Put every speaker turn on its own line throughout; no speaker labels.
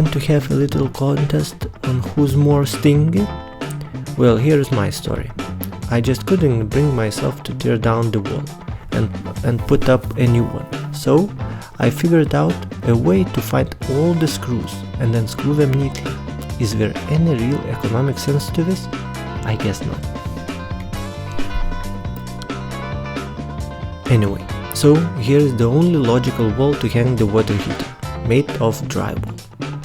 want to have a little contest on who's more stingy? Well, here's my story. I just couldn't bring myself to tear down the wall and put up a new one. So I figured out a way to find all the screws and then screw them neatly. Is there any real economic sense to this? I guess not. Anyway, so here is the only logical wall to hang the water heater, made of drywall.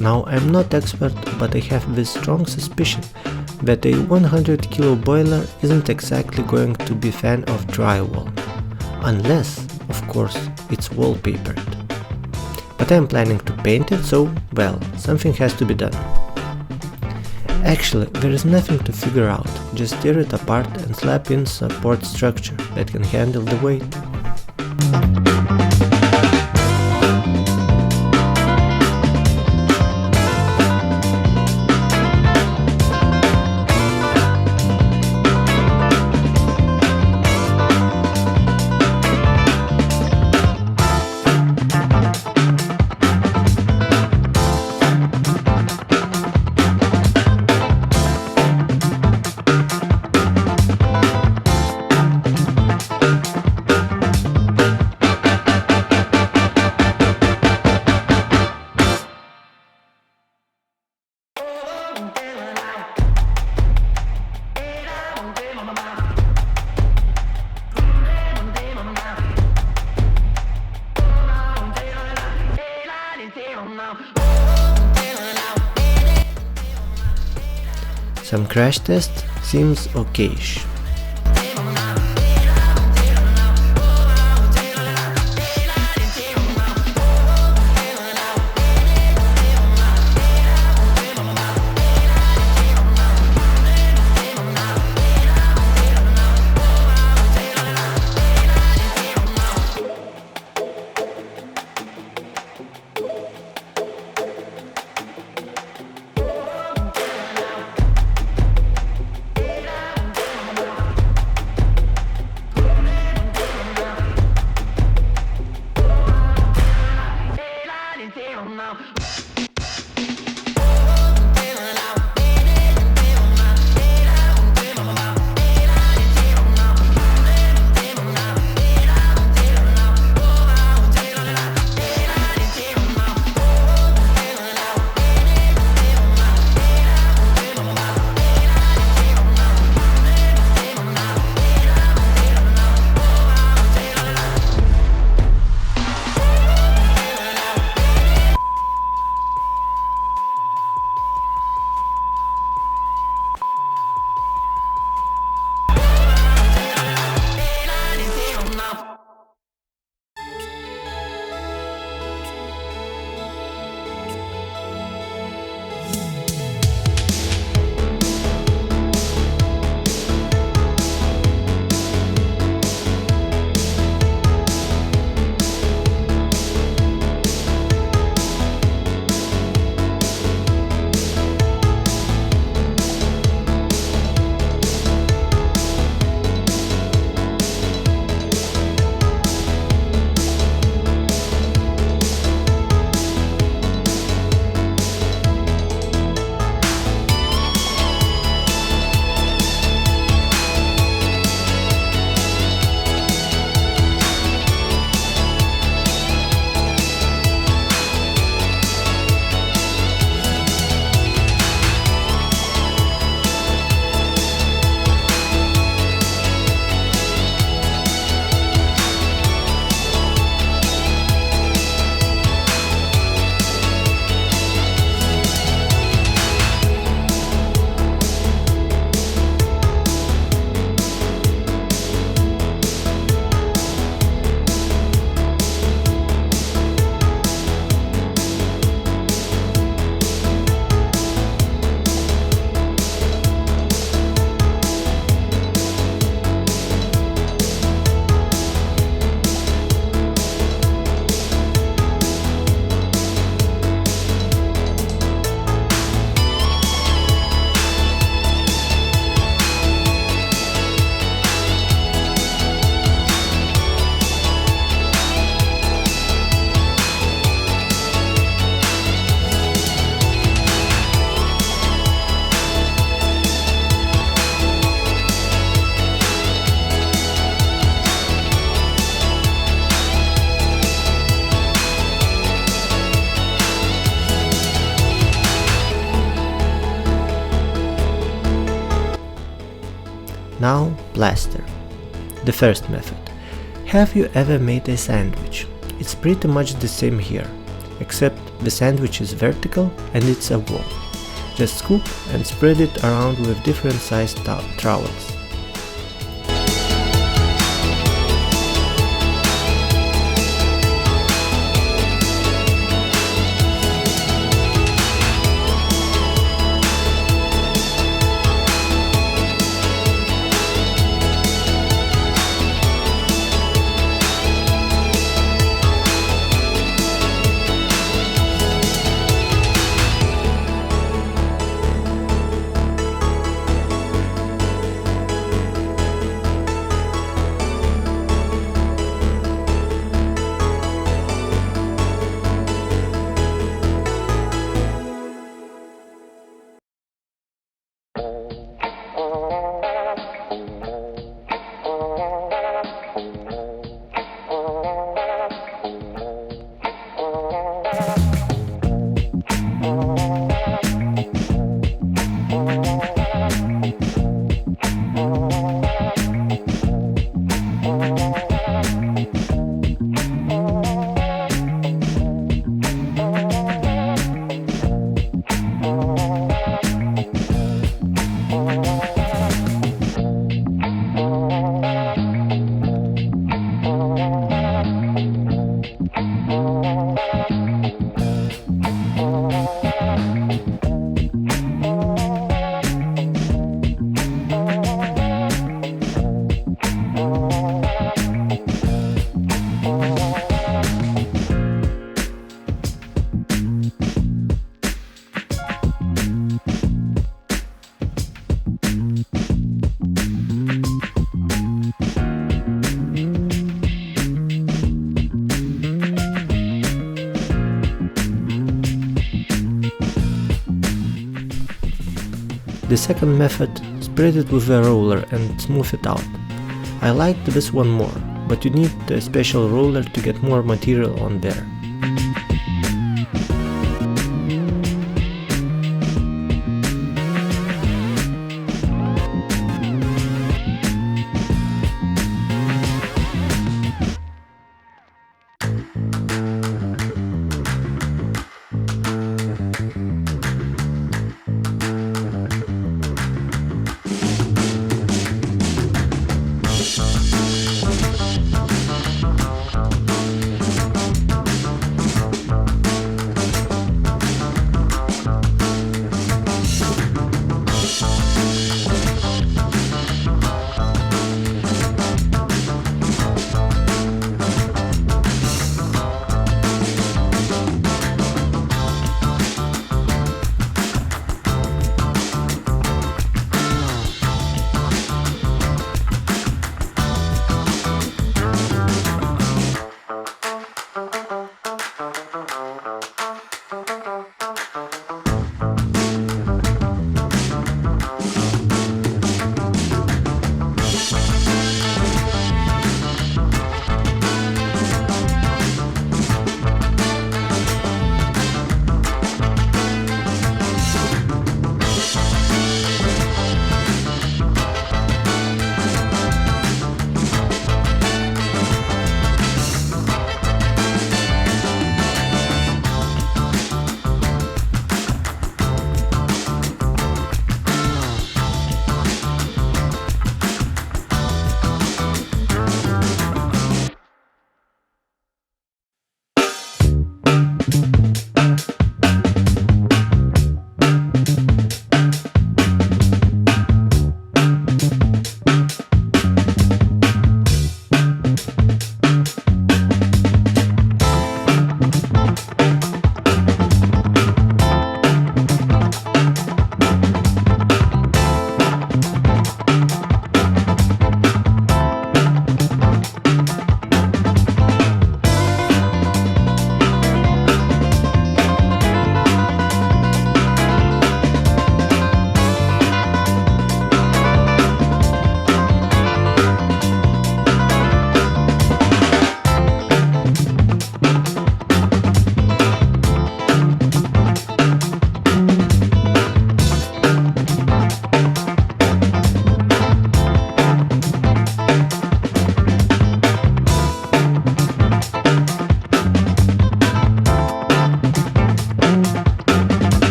Now I'm not expert, but I have this strong suspicion that a 100 kilo boiler isn't exactly going to be a fan of drywall. Unless, of course, it's wallpapered. But I'm planning to paint it, so, well, something has to be done. Actually, there is nothing to figure out, just tear it apart and slap in support structure that can handle the weight. Some crash test seems okayish. plaster. The first method. Have you ever made a sandwich? It's pretty much the same here, except the sandwich is vertical and it's a wall. Just scoop and spread it around with different sized trowels. The second method, spread it with a roller and smooth it out. I liked this one more, but you need a special roller to get more material on there.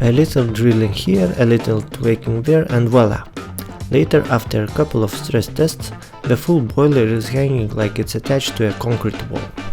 A little drilling here, a little tweaking there, and voila! Later, after a couple of stress tests, the full boiler is hanging like it's attached to a concrete wall.